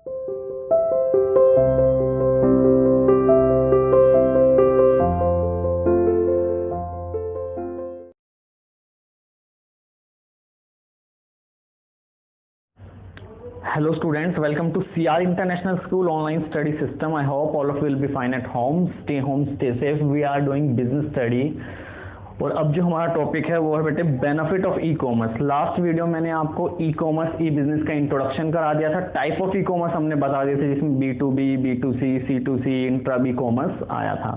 Hello students, welcome to CR International School online study system. I hope all of you will be fine at home, stay safe. We are doing business study. और अब जो हमारा topic है वो है बेटे benefit of e commerce. Last video मैंने आपको ई कॉमर्स ई बिजनेस का इंट्रोडक्शन करा दिया था, टाइप ऑफ ई कॉमर्स हमने बता दिए थे जिसमें B2B, B2C, C2C, intra B commerce आया था।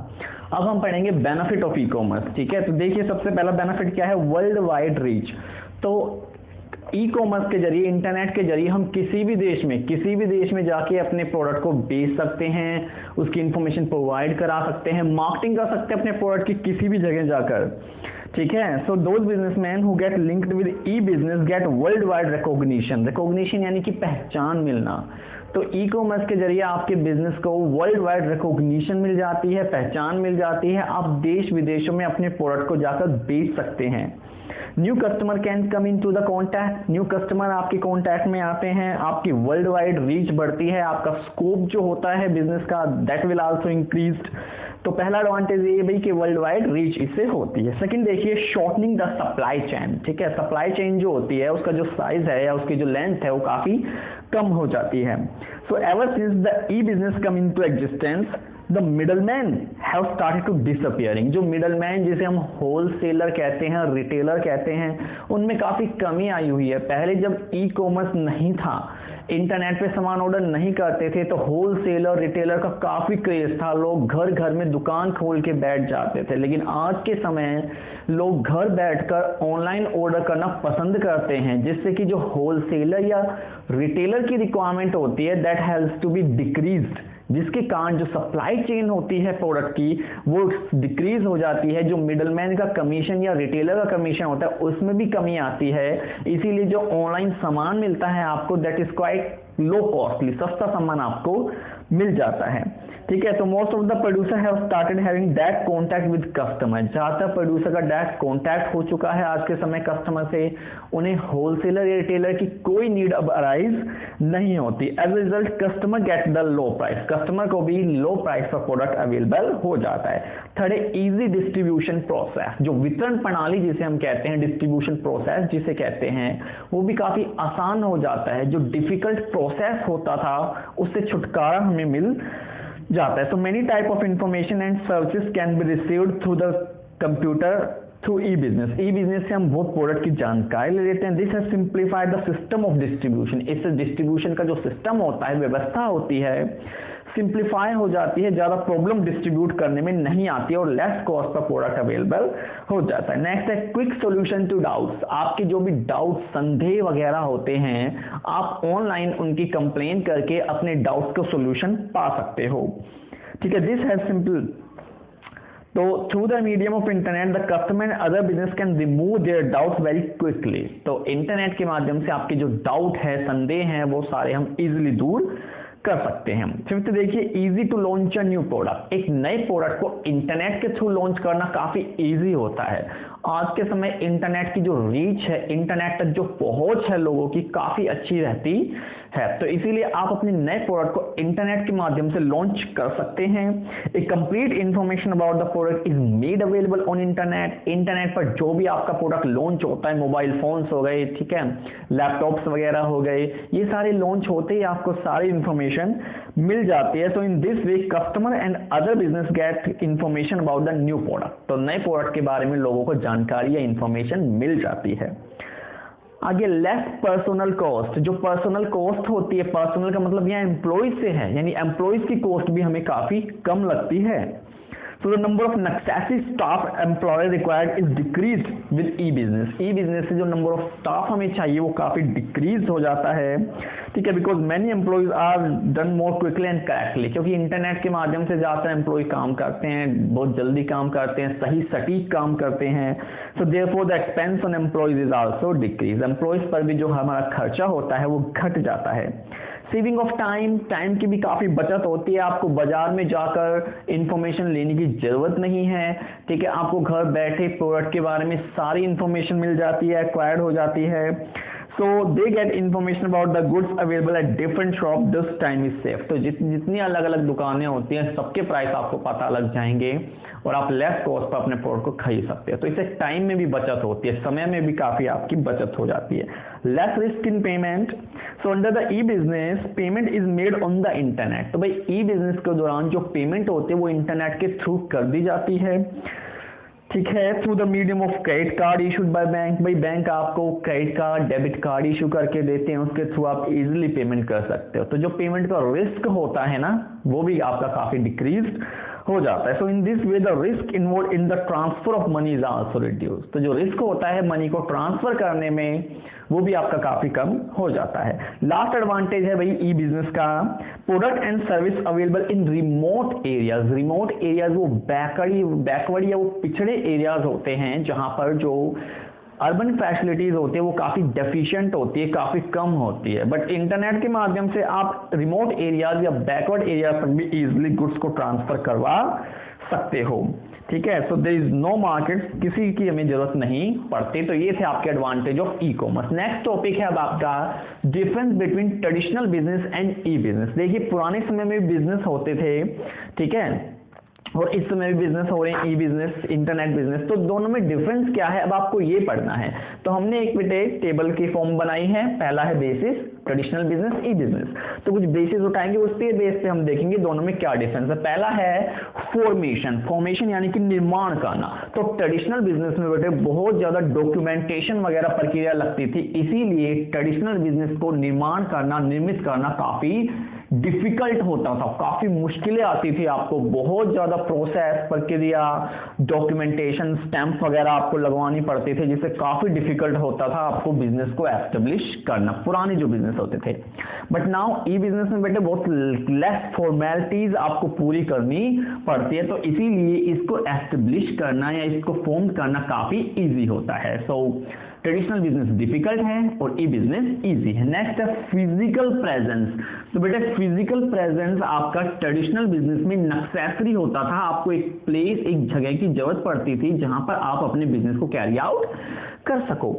अब हम पढ़ेंगे बेनिफिट ऑफ ई कॉमर्स। ठीक है, तो देखिए सबसे पहला बेनिफिट क्या है, वर्ल्ड वाइड रीच। तो ई कॉमर्स के जरिए, इंटरनेट के जरिए हम किसी भी देश में जाके अपने प्रोडक्ट को बेच सकते हैं, उसकी इंफॉर्मेशन प्रोवाइड करा सकते हैं, मार्केटिंग कर सकते हैं अपने प्रोडक्ट की किसी भी जगह जाकर। ठीक है, so those businessmen who get linked with e business get world wide recognition यानी कि पहचान मिलना। तो ई कॉमर्स के जरिए आपके बिजनेस को वर्ल्ड वाइड रिकॉग्निशन मिल जाती है, पहचान मिल जाती है, आप देश विदेशों में अपने प्रोडक्ट को जाकर बेच सकते हैं। New customer can come in to the contact, new customer आपके कॉन्टैक्ट में आते हैं, आपकी वर्ल्ड वाइड रीच बढ़ती है, आपका स्कोप जो होता है बिजनेस का दैट विल आल्सो इंक्रीज्ड। तो पहला एडवांटेज ये भाई कि वर्ल्ड वाइड रीच इससे होती है। सेकंड देखिए, शॉर्टनिंग द सप्लाई चेन। ठीक है, सप्लाई चेन जो होती है उसका जो साइज है या उसकी जो लेंथ है वो काफी कम हो जाती है। So ever since the e business come into existence the middleman have started to disappearing. जो मिडलमैन जिसे हम होलसेलर कहते हैं, रिटेलर कहते हैं, उनमें काफी कमी आई हुई है। पहले जब ई कॉमर्स नहीं था, इंटरनेट पे सामान ऑर्डर नहीं करते थे, तो होलसेलर रिटेलर का काफी क्रेज था, लोग घर घर में दुकान खोल के बैठ जाते थे। लेकिन आज के समय लोग घर बैठकर ऑनलाइन ऑर्डर करना पसंद करते हैं, जिससे कि जो होलसेलर या रिटेलर की रिक्वायरमेंट होती है that has to be decreased, जिसके कारण जो सप्लाई चेन होती है प्रोडक्ट की वो डिक्रीज हो जाती है। जो मिडलमैन का कमीशन या रिटेलर का कमीशन होता है उसमें भी कमी आती है। इसीलिए जो ऑनलाइन सामान मिलता है आपको that is quite low costly, सस्ता सामान आपको मिल जाता है। ठीक है, तो most of the producer have started having direct contact with customer. जहां तक प्रोड्यूसर का डायरेक्ट कांटेक्ट हो चुका है आज के समय कस्टमर से, उन्हें होलसेलर या रिटेलर की कोई नीड अब अराइज नहीं होती। As a result customer get the low price, customer को भी लो प्राइस पर प्रोडक्ट अवेलेबल हो जाता है। थर्ड है इजी डिस्ट्रीब्यूशन प्रोसेस। जो वितरण प्रणाली जिसे हम कहते हैं, डिस्ट्रीब्यूशन प्रोसेस जिसे कहते हैं, वो भी काफी आसान हो जाता है। जो डिफिकल्ट प्रोसेस होता था उससे छुटकारा हमें मिल जाता है। So many type of information and services can be received through the computer through E business. E business से हम वो प्रोडक्ट की जानकारी ले लेते हैं। This has simplified the system of distribution. इससे डिस्ट्रीब्यूशन का जो सिस्टम होता है, व्यवस्था होती है, सिंप्लीफाई हो जाती है, ज्यादा प्रॉब्लम डिस्ट्रीब्यूट करने में नहीं आती है और less cost per product available हो जाता है। नेक्स्ट है क्विक सॉल्यूशन टू डाउट्स। आपके जो भी डाउट, संदेह वगैरह होते हैं, आप ऑनलाइन उनकी कंप्लेन करके अपने डाउट्स को सॉल्यूशन पा सकते हो। ठीक है, दिस हैज सिंपल। तो through the medium of internet the customer and other business can remove their doubts very quickly. तो इंटरनेट के माध्यम से आपके जो डाउट है, संदेह हैं, वो सारे हम इजिली दूर कर सकते हैं। फिफ्थ देखिए, easy to launch a new product. एक नए प्रोडक्ट को इंटरनेट के थ्रू लॉन्च करना काफी इजी होता है। आज के समय इंटरनेट की जो रीच है, इंटरनेट तक जो पहुंच है लोगों की, काफी अच्छी रहती है। तो इसीलिए आप अपने नए प्रोडक्ट को इंटरनेट के माध्यम से लॉन्च कर सकते हैं। A complete information about the product is made available on internet. Internet पर जो भी आपका प्रोडक्ट लॉन्च होता है, मोबाइल फोन्स हो गए, ठीक है, लैपटॉप्स वगैरह हो गए, ये सारे लॉन्च होते ही आपको सारी इंफॉर्मेशन मिल जाती है। So in this way customer and other business get information about the new product. तो नए प्रोडक्ट के बारे में लोगों को जानकारी या इंफॉर्मेशन मिल जाती है। आगे लेस पर्सनल कॉस्ट। जो पर्सनल कॉस्ट होती है, पर्सनल का मतलब यहाँ एम्प्लॉइज से है, यानी एम्प्लॉइज की कॉस्ट भी हमें काफी कम लगती है। So the number of necessary staff employee required is decreased with e-business. e-business से जो number of staff हमें चाहिए वो काफी डिक्रीज हो जाता है, ठीक है, because many employees are done more quickly and correctly. क्योंकि इंटरनेट के माध्यम से ज्यादातर एम्प्लॉय काम करते हैं, बहुत जल्दी काम करते हैं, सही सटीक काम करते हैं. So therefore the expense on employees is also decreased. Employees पर भी जो हमारा खर्चा होता है वो घट जाता है. सेविंग ऑफ टाइम, टाइम की भी काफी बचत होती है. आपको बाजार में जाकर इंफॉर्मेशन लेने की जरूरत नहीं है, ठीक है, आपको घर बैठे प्रोडक्ट के बारे में सारी इंफॉर्मेशन मिल जाती है, एक्वायर्ड हो जाती है. So they get information about the goods available at different shop, this time is safe. तो जितनी अलग अलग दुकानें होती हैं सबके प्राइस आपको पता लग जाएंगे और आप लेस कॉस्ट पर अपने प्रोडक्ट को खरीद सकते हैं। तो इससे टाइम में भी बचत होती है, समय में भी काफी आपकी बचत हो जाती है। Less risk in payment. So under the e business payment is made on the internet. तो भाई ई बिजनेस के दौरान जो पेमेंट होती है वो इंटरनेट के थ्रू कर दी जाती है, ठीक है, through the medium of credit card issued by bank. भाई बैंक आपको credit card, debit card issue करके देते हैं, उसके थ्रू आप इजीली पेमेंट कर सकते हो। तो जो पेमेंट का रिस्क होता है ना वो भी आपका काफी डिक्रीज हो जाता है। So in this way the risk involve in the transfer of money is also reduce. तो जो रिस्क होता है मनी को ट्रांसफर करने में वो भी आपका काफी कम हो जाता है। लास्ट एडवांटेज है भाई ई बिजनेस का, product and service available in remote areas. Remote areas वो बैकवर्ड या वो पिछड़े एरियाज होते हैं जहां पर जो अर्बन फैसिलिटीज होती है वो काफी डेफिशिएंट होती है, काफी कम होती है। बट इंटरनेट के माध्यम से आप रिमोट एरियाज या बैकवर्ड एरियाज पर भी इजीली गुड्स को ट्रांसफर करवा सकते हो, ठीक है। So there is no market, किसी की हमें जरूरत नहीं पड़ती। तो ये थे आपके advantage of e commerce. Next topic है अब आपका difference between traditional business and E business. देखिए पुराने समय में बिजनेस होते थे, ठीक है, और इस समय भी बिजनेस हो रहे हैं, ई बिजनेस, इंटरनेट बिजनेस। तो दोनों में डिफरेंस क्या है अब आपको ये पढ़ना है। तो हमने एक बेटे टेबल की फॉर्म बनाई है। पहला है बेसिस, ट्रेडिशनल बिजनेस, ई बिजनेस। तो कुछ बेसिस उठाएंगे, उसके बेस पे हम देखेंगे दोनों में क्या डिफरेंस है। पहला है फॉर्मेशन। फॉर्मेशन यानी कि निर्माण करना। तो ट्रेडिशनल बिजनेस में बेटे बहुत ज्यादा डॉक्यूमेंटेशन वगैरह प्रक्रिया लगती थी, इसीलिए ट्रेडिशनल बिजनेस को निर्माण करना, निर्मित करना काफी डिफिकल्ट होता था, काफी मुश्किलें आती थी आपको, बहुत ज्यादा प्रोसेस, प्रक्रिया, डॉक्यूमेंटेशन, स्टैंप वगैरह आपको लगवानी पड़ती थी, जिससे काफी डिफिकल्ट होता था आपको बिजनेस को एस्टेब्लिश करना, पुराने जो बिजनेस होते थे। बट नाउ ई बिजनेस में बेटे बहुत लेस फॉर्मेलिटीज आपको पूरी करनी पड़ती है, तो इसीलिए इसको एस्टेब्लिश करना या इसको फॉर्म करना काफी ईजी होता है। सो ट्रेडिशनल बिजनेस डिफिकल्ट है और ई बिजनेस इजी है। नेक्स्ट है फिजिकल प्रेजेंस। तो बेटा फिजिकल प्रेजेंस आपका ट्रेडिशनल बिजनेस में नेसेसरी होता था, आपको एक प्लेस, एक जगह की जरूरत पड़ती थी जहां पर आप अपने बिजनेस को कैरी आउट कर सको।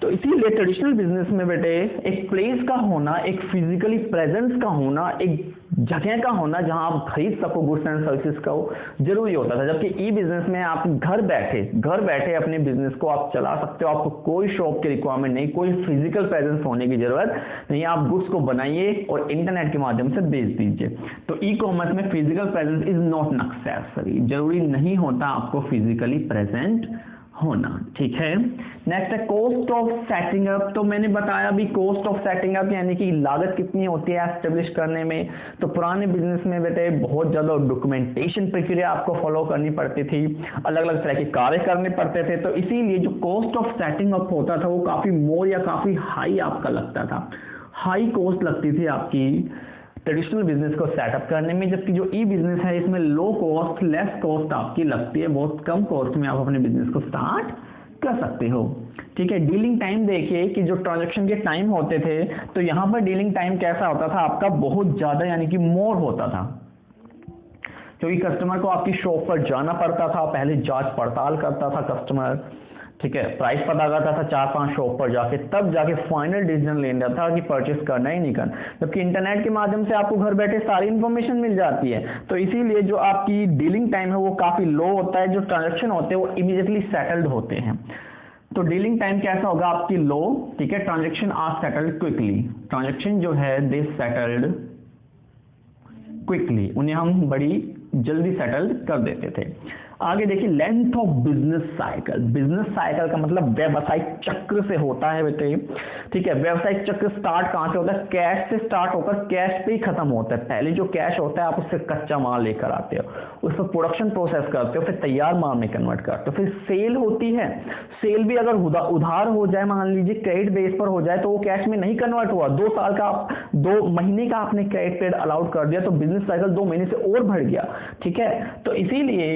तो इसीलिए ट्रेडिशनल बिजनेस में बेटे एक प्लेस का होना, एक फिजिकली प्रेजेंस का होना, एक जगह का होना जहां आप खरीद सको गुड्स एंड सर्विसेज का जरूरी होता था। जबकि ई बिजनेस में आप घर बैठे अपने बिजनेस को आप चला सकते हो, आपको कोई शॉप की रिक्वायरमेंट नहीं, कोई फिजिकल प्रेजेंस होने की जरूरत नहीं, आप गुड्स को बनाइए और इंटरनेट के माध्यम से बेच दीजिए। तो ई कॉमर्स में physical presence is not necessary, जरूरी नहीं होता आपको फिजिकली प्रेजेंट होना, ठीक है। नेक्स्ट है कॉस्ट ऑफ सेटिंग अप। तो मैंने बताया भी कॉस्ट ऑफ सेटिंग अप यानी कि लागत कितनी होती है एस्टेब्लिश करने में। तो पुराने बिजनेस में बेटे बहुत ज्यादा डॉक्यूमेंटेशन प्रक्रिया आपको फॉलो करनी पड़ती थी, अलग अलग तरह के कार्य करने पड़ते थे, तो इसीलिए जो कॉस्ट ऑफ सेटिंग अप होता था वो काफी मोर या काफी हाई आपका लगता था, हाई कॉस्ट लगती थी आपकी ट्रेडिशनल बिजनेस को सेटअप करने में। जबकि जो ई बिजनेस है इसमें लो कॉस्ट, लेस कॉस्ट आपकी लगती है, बहुत कम कॉस्ट में आप अपने बिजनेस को स्टार्ट कर सकते हो, ठीक है। डीलिंग टाइम देखिए कि जो ट्रांजैक्शन के टाइम होते थे, तो यहां पर डीलिंग टाइम कैसा होता था आपका, बहुत ज्यादा यानी कि मोर होता था, क्योंकि कस्टमर को आपकी शॉप पर जाना पड़ता था, पहले जांच पड़ताल करता था कस्टमर, ठीक है, प्राइस पता करता था 4-5 शॉप पर जाके, तब जाके फाइनल डिसीजन लेना था कि परचेस करना ही नहीं करना। जबकि इंटरनेट के माध्यम से आपको घर बैठे सारी इंफॉर्मेशन मिल जाती है, तो इसीलिए जो आपकी डीलिंग टाइम है वो काफी लो होता है, जो ट्रांजैक्शन होते हैं वो इमीडिएटली सेटल्ड होते हैं। तो डीलिंग टाइम कैसा होगा आपकी लो, ठीक है, transaction are settled quickly, transaction जो है दे सेटल्ड क्विकली, उन्हें हम बड़ी जल्दी सेटल कर देते थे। आगे देखिए length of business cycle. Business cycle का मतलब व्यवसायिक चक्र से होता है बेटे, ठीक है। व्यवसायिक चक्र स्टार्ट कहां से होता है, कैश से स्टार्ट होकर कैश पे ही खत्म होता है। पहले जो कैश होता है आप उससे कच्चा माल लेकर आते हो, उस पर प्रोडक्शन प्रोसेस करते हो, फिर तैयार माल में कन्वर्ट करते हो, फिर सेल होती है। सेल भी अगर उधार हो जाए, मान लीजिए क्रेडिट बेस पर हो जाए, तो वो कैश में नहीं कन्वर्ट हुआ, 2 साल का 2 महीने का आपने क्रेडिट पीरियड अलाउड कर दिया, तो बिजनेस साइकिल 2 महीने से और बढ़ गया, ठीक है। तो इसीलिए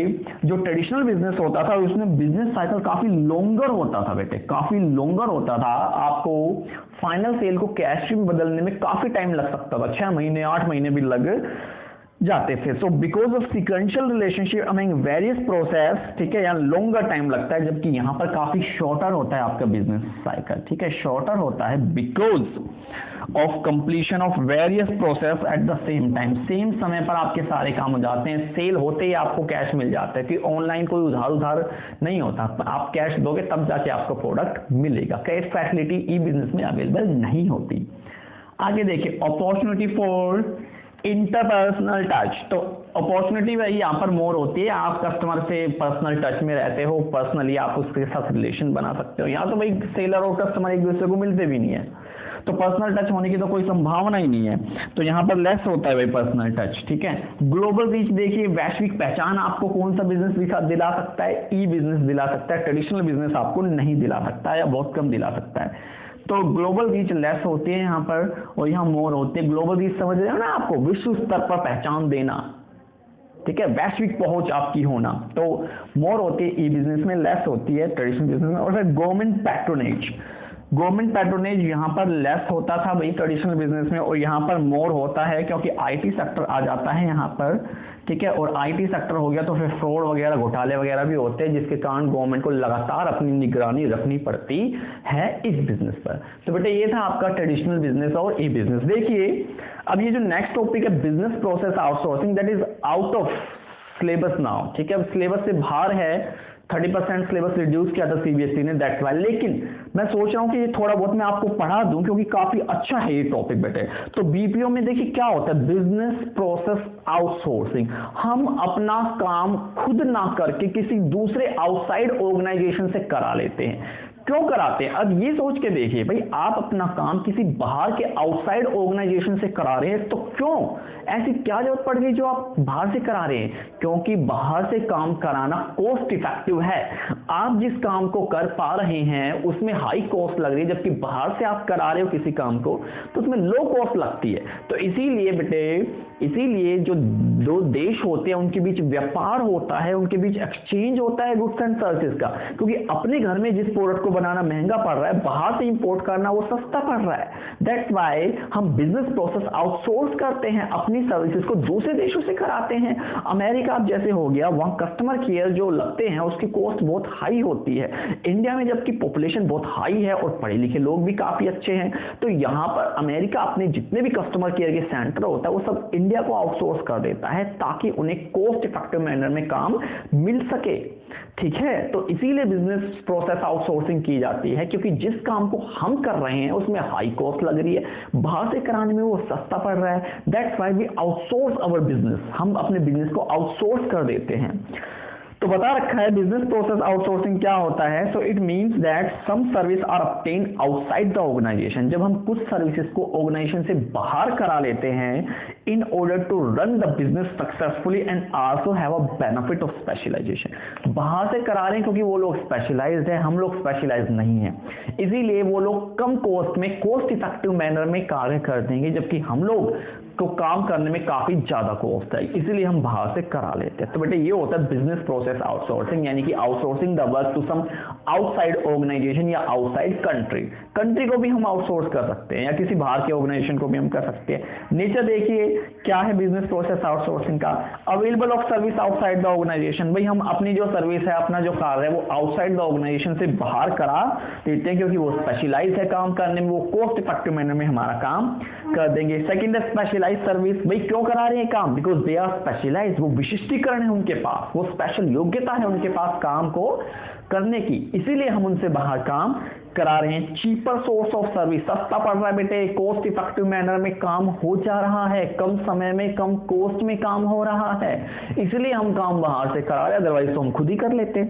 जो ट्रेडिशनल बिजनेस होता था उसमें बिजनेस साइकिल काफी लॉन्गर होता था बेटे, काफी लॉन्गर होता था। आपको फाइनल सेल को कैश में बदलने में काफी टाइम लग सकता था, 6 महीने 8 महीने भी लग जाते थे। So because of sequential relationship among various process, ठीक है, यहाँ लॉन्गर टाइम लगता है, जबकि यहाँ पर काफी शॉर्टर होता है आपका बिजनेस साइकिल, ठीक है, शॉर्टर होता है because of completion of various process at the same time. Same समय पर आपके सारे काम हो जाते हैं, सेल होते ही आपको कैश मिल जाता है, कि ऑनलाइन कोई उधार नहीं होता, आप कैश दोगे तब जाके आपको प्रोडक्ट मिलेगा। कैश फैसिलिटी ई बिजनेस में अवेलेबल नहीं होती। आगे देखिए, अपॉर्चुनिटी फॉर इंटरपर्सनल टच। तो अपॉर्चुनिटी वही यहाँ पर मोर होती है, आप कस्टमर से पर्सनल टच में रहते हो, पर्सनली आप उसके साथ रिलेशन बना सकते हो। यहाँ तो भाई सेलर और कस्टमर एक दूसरे को मिलते भी नहीं है, तो पर्सनल टच होने की तो कोई संभावना ही नहीं है, तो यहाँ पर लेस होता है भाई पर्सनल टच, ठीक है। ग्लोबल रीच देखिए, वैश्विक पहचान आपको कौन सा बिजनेस दिला सकता है, ई बिजनेस दिला सकता है, ट्रेडिशनल बिजनेस आपको नहीं दिला सकता है या बहुत कम दिला सकता है। तो ग्लोबल रीच लेस होती है यहाँ पर, और यहाँ मोर होती है। ग्लोबल रीच समझ रहे हो ना, आपको विश्व स्तर पर पहचान देना, ठीक है, वैश्विक पहुंच आपकी होना, तो मोर होती है ई बिजनेस में, लेस होती है ट्रेडिशनल बिजनेस में। और फिर गवर्नमेंट पैट्रोनेज यहाँ पर लेस होता था भाई ट्रेडिशनल बिजनेस में, और यहाँ पर मोर होता है क्योंकि आईटी सेक्टर आ जाता है यहाँ पर, ठीक है, और आईटी सेक्टर हो गया तो फिर फ्रॉड वगैरह, घोटाले वगैरह भी होते हैं, जिसके कारण गवर्नमेंट को लगातार अपनी निगरानी रखनी पड़ती है इस बिजनेस पर। तो बेटे ये था आपका ट्रेडिशनल बिजनेस और ई बिजनेस। देखिए अब ये जो नेक्स्ट टॉपिक है, business process outsourcing, that is out of syllabus now, ठीक है, अब सिलेबस से बाहर है, 30% सिलेबस रिड्यूस किया था सीबीएसई ने, दैट्स व्हाई। लेकिन मैं सोच रहा हूं कि ये थोड़ा बहुत मैं आपको पढ़ा दूं, क्योंकि काफी अच्छा है ये टॉपिक बेटे। तो बीपीओ में देखिए क्या होता है, बिजनेस प्रोसेस आउटसोर्सिंग। हम अपना काम खुद ना करके किसी दूसरे आउटसाइड ऑर्गेनाइजेशन से करा लेते हैं। क्यों कराते हैं, अब ये सोच के देखिए भाई, आप अपना काम किसी बाहर के आउटसाइड ऑर्गेनाइजेशन से करा रहे हैं, तो क्यों, ऐसी क्या जरूरत पड़ गई जो आप बाहर से करा रहे हैं? क्योंकि बाहर से काम कराना कॉस्ट इफेक्टिव है। आप जिस काम को कर पा रहे हैं उसमें हाई कॉस्ट लग रही है, जबकि बाहर से आप करा रहे हो किसी काम को तो उसमें लो कॉस्ट लगती है। तो इसीलिए बेटे, इसीलिए जो दो देश होते हैं उनके बीच व्यापार होता है, उनके बीच एक्सचेंज होता है गुड्स एंड सर्विसेज का, क्योंकि अपने घर में जिस प्रोडक्ट को बनाना महंगा पड़ रहा है, बाहर से इंपोर्ट करना वो सस्ता पड़ रहा है। दैट्स व्हाई हम बिजनेस प्रोसेस आउटसोर्स करते हैं, अपनी सर्विसेज को दूसरे देशों से कराते हैं। अमेरिका जैसे हो गया, वहां कस्टमर केयर जो लगते हैं उसकी कॉस्ट बहुत हाई होती है। इंडिया में जबकि पॉपुलेशन बहुत हाई है और पढ़े लिखे लोग भी काफी अच्छे हैं, तो यहां पर अमेरिका अपने जितने भी कस्टमर केयर के सेंटर होता है वो सब इंडिया को आउटसोर्स कर देता है, ताकि उन्हें कॉस्ट इफेक्टिव मैनर में काम मिल सके, ठीक है। तो इसीलिए बिजनेस प्रोसेस आउटसोर्सिंग की जाती है, क्योंकि जिस काम को हम कर रहे हैं उसमें हाई कॉस्ट लग रही है, बाहर से कराने में वो सस्ता पड़ रहा है। That's why we outsource our business, हम अपने बिजनेस को आउटसोर्स कर देते हैं। तो बता रखा है बिजनेस प्रोसेस आउटसोर्सिंग क्या होता है। So it means that some service are obtained outside the organisation. जब हम कुछ सर्विसेज को ऑर्गेनाइजेशन से बाहर करा लेते हैं in order to run the business successfully and also have a benefit of specialisation. बाहर से करा रहे हैं क्योंकि वो लोग स्पेशलाइज्ड है, हम लोग स्पेशलाइज्ड नहीं है, इसीलिए वो लोग कम कॉस्ट में कॉस्ट इफेक्टिव मैनर में कार्य कर देंगे, जबकि हम लोग को काम करने में काफी ज्यादा कॉस्ट है, इसीलिए हम बाहर से करा लेते हैं। तो बेटे ये होता है बिजनेस प्रोसेस आउटसोर्सिंग, यानी कि outsourcing the work to some outside organisation या आउटसाइड कंट्री को भी हम आउटसोर्स कर सकते हैं, या किसी बाहर के ऑर्गेनाइजेशन को भी हम कर सकते हैं। नेचर देखिए क्या है बिजनेस प्रोसेस आउटसोर्सिंग का, available of service outside the organisation. भाई हम अपनी जो सर्विस है, अपना जो कार्य है वो आउटसाइड द ऑर्गेनाइजेशन से बाहर करा देते हैं, क्योंकि वो स्पेशलाइज है काम करने में, वो कॉस्ट इफेक्टिव मैनर में हमारा काम कर देंगे। सेकंड है स्पेशलाइज सर्विस। भाई क्यों करा रहे हैं काम, बिकॉज दे आर स्पेशलाइज, वो विशिष्टीकरण है उनके पास, वो स्पेशल योग्यता है उनके पास काम को करने की, इसीलिए हम उनसे बाहर काम करा रहे हैं। चीपर सोर्स ऑफ सर्विस, सस्ता पड़ रहा है बेटे, कॉस्ट इफेक्टिव मैनर में काम हो जा रहा है, कम समय में कम कॉस्ट में काम हो रहा है, इसलिए हम काम बाहर से करा रहे हैं, अदरवाइज तो हम खुद ही कर लेते।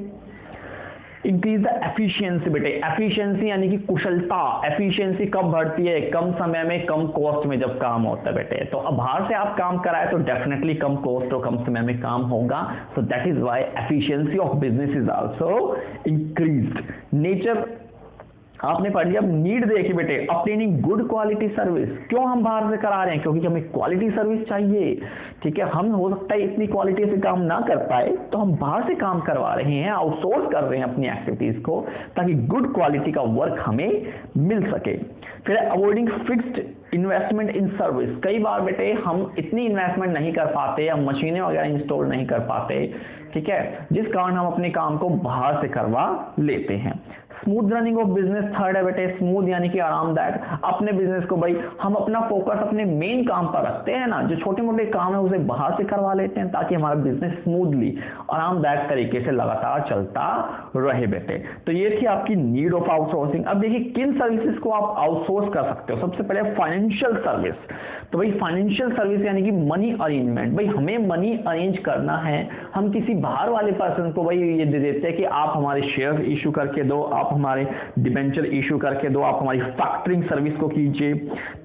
इंक्रीज द एफिशिएंसी बेटे, एफिशिएंसी यानी कि कुशलता। एफिशिएंसी कब बढ़ती है, कम समय में कम कॉस्ट में जब काम होता है बेटे। तो अब बाहर से आप काम कराए तो डेफिनेटली कम कॉस्ट और कम समय में काम होगा, so that is why efficiency of business is also increased. Nature आपने पढ़ लिया। अब नीड देखिए बेटे, ऑब्टेनिंग गुड क्वालिटी सर्विस, क्यों हम बाहर से करा रहे हैं? क्योंकि हमें क्वालिटी सर्विस चाहिए, ठीक है। हम हो सकता है इतनी क्वालिटी से काम ना कर पाए, तो हम बाहर से काम करवा रहे हैं, आउटसोर्स कर रहे हैं अपनी एक्टिविटीज को, ताकि गुड क्वालिटी का वर्क हमें मिल सके। फिर avoiding fixed investment in service, कई बार बेटे हम इतनी इन्वेस्टमेंट नहीं कर पाते, हम मशीनें वगैरह इंस्टॉल नहीं कर पाते, ठीक है, जिस कारण हम अपने काम को बाहर से करवा लेते हैं। Smooth running of business, third है बेटे, स्मूथ यानी कि आरामदायक। अपने बिजनेस को भाई हम अपना फोकस अपने मेन काम पर रखते हैं ना, जो छोटे मोटे काम है उसे बाहर से करवा लेते हैं, ताकि हमारा बिजनेस स्मूथली आरामदायक तरीके से लगातार चलता रहे बेटे। तो ये थी आपकी नीड ऑफ आउटसोर्सिंग। अब देखिए किन सर्विसेज को आप आउटसोर्स कर सकते हो। सबसे पहले फाइनेंशियल सर्विस, तो भाई फाइनेंशियल सर्विस यानी कि मनी अरेंजमेंट, भाई हमें मनी अरेंज करना है, हम किसी बाहर वाले पर्सन को भाई ये दे देते हैं कि आप हमारे शेयर इशू करके दो, आप हमारे डिबेंचर इशू करके दो, आप हमारी फैक्टरिंग सर्विस को कीजिए,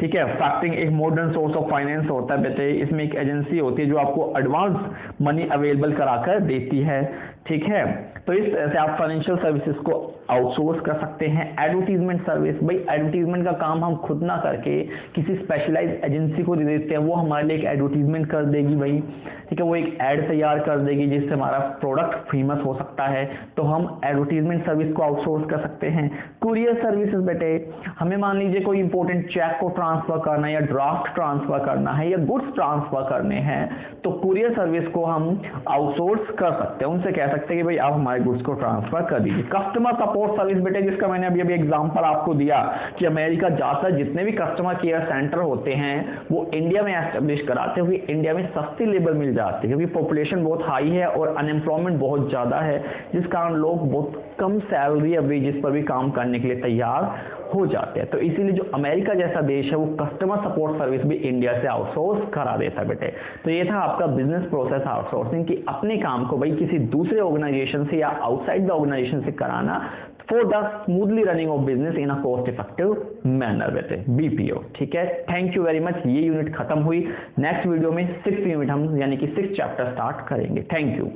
ठीक है। फैक्टरिंग एक मॉडर्न सोर्स ऑफ फाइनेंस होता है बेटे, इसमें एक एजेंसी होती है जो आपको एडवांस मनी अवेलेबल कराकर देती है, ठीक है। तो इस तरह से आप फाइनेंशियल सर्विसेज को आउटसोर्स कर सकते हैं। एडवर्टीजमेंट सर्विस, भाई एडवर्टीजमेंट का काम हम खुद ना करके किसी स्पेशलाइज्ड एजेंसी को दे देते हैं, वो हमारे लिए एक एडवर्टीजमेंट कर देगी भाई, ठीक है, वो एक एड तैयार कर देगी जिससे हमारा प्रोडक्ट फेमस हो सकता है, तो हम एडवर्टीजमेंट सर्विस को आउटसोर्स कर सकते हैं। कुरियर सर्विसेज बेटे, हमें मान लीजिए कोई इंपॉर्टेंट चेक को ट्रांसफर करना है या ड्राफ्ट ट्रांसफर करना है या गुड्स ट्रांसफर करने हैं, तो कुरियर सर्विस को हम आउटसोर्स कर सकते हैं, उनसे कह सकते हैं कि भाई आप हमारे गुड्स को ट्रांसफर कर दीजिए। कस्टमर सपोर्ट सर्विस बेटे, जिसका मैंने अभी एग्जांपल आपको दिया कि अमेरिका जाकर जितने भी कस्टमर केयर सेंटर होते हैं वो इंडिया में एस्टेब्लिश कराते हुए इंडिया में सस्ती लेबर मिल जाती है, क्योंकि पॉपुलेशन बहुत हाई है और अनएम्प्लॉयमेंट बहुत ज्यादा है, जिस कारण लोग बहुत कम सैलरी या वेजेस पर भी काम करने के लिए तैयार हो जाते हैं। तो इसीलिए जो अमेरिका जैसा देश है वो कस्टमर सपोर्ट सर्विस भी इंडिया से आउटसोर्स करा देता है बेटे। तो ये था आपका बिजनेस प्रोसेस आउटसोर्सिंग, कि अपने काम को भाई किसी दूसरे ऑर्गेनाइजेशन से या आउटसाइड द ऑर्गेनाइजेशन से कराना for the smoothly running of business in a cost effective manner बेटे, बीपीओ, ठीक है। Thank you very much. ये यूनिट खत्म हुई। नेक्स्ट वीडियो में 6th यूनिट हम यानी कि 6th चैप्टर स्टार्ट करेंगे। Thank you.